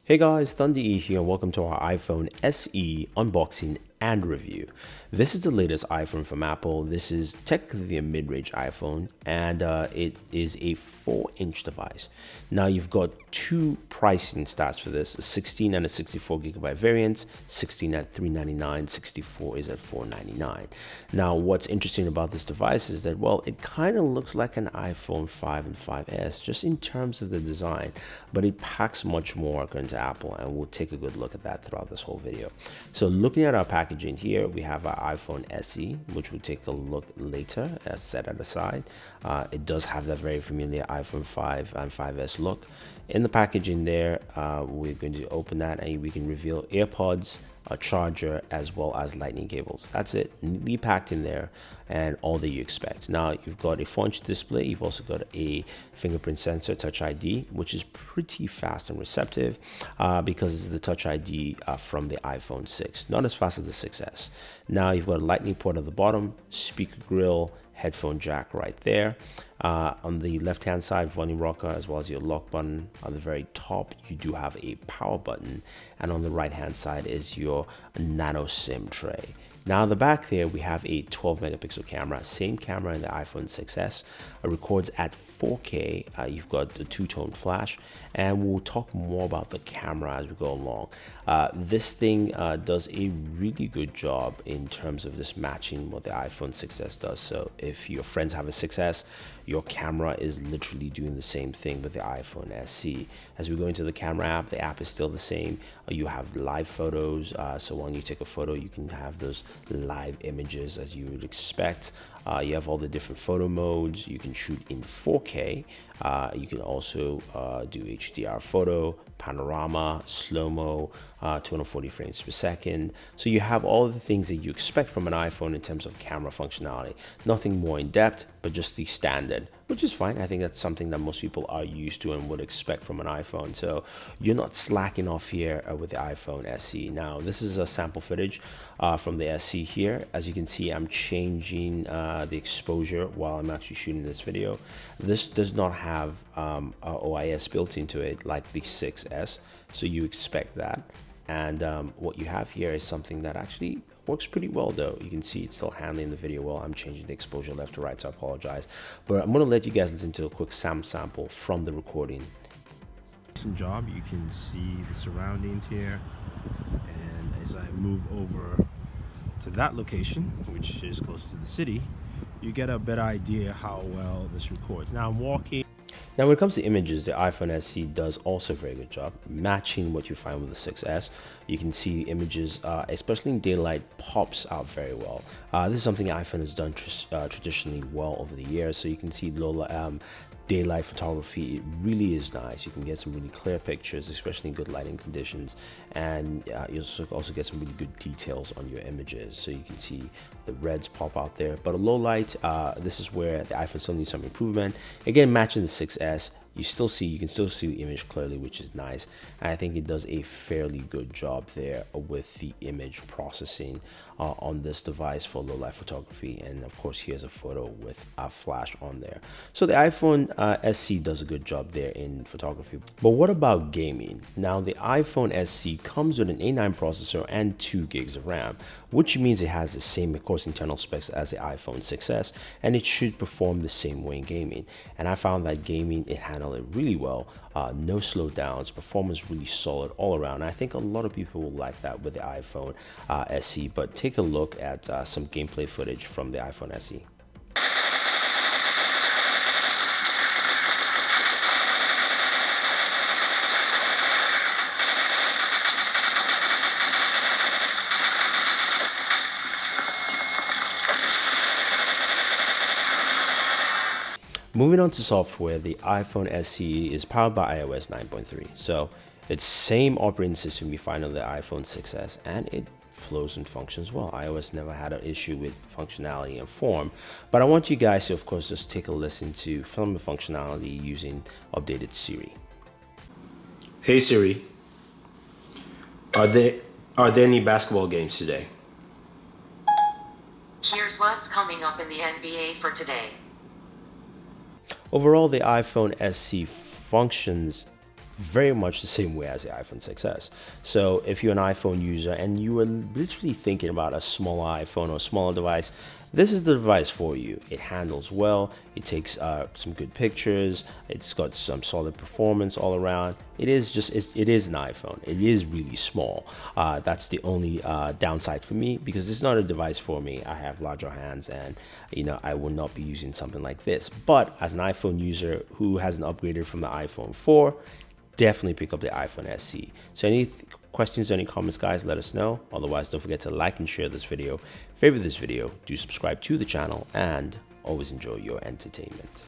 Hey guys, Thunder E here. Welcome to our iPhone SE unboxing and review. This is the latest iPhone from Apple. This is technically a mid-range iPhone, and it is a 4-inch device. Now you've got two pricing stats for this: a 16 and a 64 gigabyte variants. 16 at $399, 64 is at $499. Now what's interesting about this device is that, well, it kind of looks like an iPhone 5 and 5S just in terms of the design, but it packs much more according to Apple, and we'll take a good look at that throughout this whole video. So looking at our packaging here, we have our iPhone SE, which we'll take a look later, set it aside. It does have that very familiar iPhone 5 and 5S look. In the packaging there, we're going to open that and we can reveal AirPods, a charger, as well as lightning cables. That's it, neatly packed in there, and all that you expect. Now you've got a 4-inch display. You've also got a fingerprint sensor, Touch ID, which is pretty fast and receptive because it's the Touch ID from the iPhone 6, not as fast as the 6S. Now you've got a lightning port at the bottom, speaker grill, headphone jack right there. On the left hand side, volume rocker, as well as your lock button. On the very top, you do have a power button, and on the right hand side is your nano SIM tray. Now on the back there, we have a 12 megapixel camera, same camera in the iPhone 6S. It records at 4K. You've got the two-tone flash, and we'll talk more about the camera as we go along. This thing does a really good job in terms of just matching what the iPhone 6S does. So if your friends have a 6S, your camera is literally doing the same thing with the iPhone SE. As we go into the camera app, the app is still the same. You have live photos, so when you take a photo, you can have those live images as you would expect. You have all the different photo modes. You can shoot in 4K. You can also do HDR photo, panorama, slow-mo, 240 frames per second. So you have all the things that you expect from an iPhone in terms of camera functionality. Nothing more in depth, but just the standard, which is fine. I think that's something that most people are used to and would expect from an iPhone. So you're not slacking off here with the iPhone SE. Now, this is a sample footage from the SE here. As you can see, I'm changing the exposure while I'm actually shooting this video. This does not have OIS built into it like the 6S, so you expect that. And what you have here is something that actually works pretty well, though. You can see it's still handling the video well. I'm changing the exposure left to right, so I apologize. But I'm going to let you guys listen to a quick sample from the recording. Decent job. You can see the surroundings here, and as I move over to that location, which is closer to the city, you get a better idea how well this records. Now I'm walking. Now, when it comes to images, the iPhone SE does also a very good job matching what you find with the 6S. You can see images, especially in daylight, pops out very well. This is something iPhone has done traditionally well over the years. So you can see daylight photography. It really is nice. You can get some really clear pictures, especially in good lighting conditions, and you also get some really good details on your images. So you can see the reds pop out there, but a low light, this is where the iPhone still needs some improvement. Again, matching the 6S, you can still see the image clearly, which is nice. And I think it does a fairly good job there with the image processing on this device for low light photography. And of course, here's a photo with a flash on there. So the iPhone SE does a good job there in photography. But what about gaming? Now, the iPhone SE comes with an A9 processor and 2 gigs of RAM, which means it has the same, of course, internal specs as the iPhone 6S, and it should perform the same way in gaming. And I found that gaming, it handled it really well. No slowdowns, performance really solid all around. And I think a lot of people will like that with the iPhone SE. But take a look at some gameplay footage from the iPhone SE. Moving on to software, the iPhone SE is powered by iOS 9.3. So it's same operating system you find on the iPhone 6S, and it flows and functions well. iOS never had an issue with functionality and form, but I want you guys to, of course, just take a listen to some of the functionality using updated Siri. Hey Siri, are there any basketball games today? Here's what's coming up in the NBA for today. Overall, the iPhone SE functions very much the same way as the iPhone 6s. So if you're an iPhone user and you are literally thinking about a smaller iPhone or a smaller device, this is the device for you. It handles well, it takes some good pictures, it's got some solid performance all around. It is an iPhone. It is really small. That's the only downside for me, because it's not a device for me. I have larger hands, and I will not be using something like this. But as an iPhone user who hasn't upgraded from the iPhone 4, definitely pick up the iPhone SE. So any questions or any comments, guys, let us know. Otherwise, don't forget to like and share this video, favorite this video, do subscribe to the channel, and always enjoy your entertainment.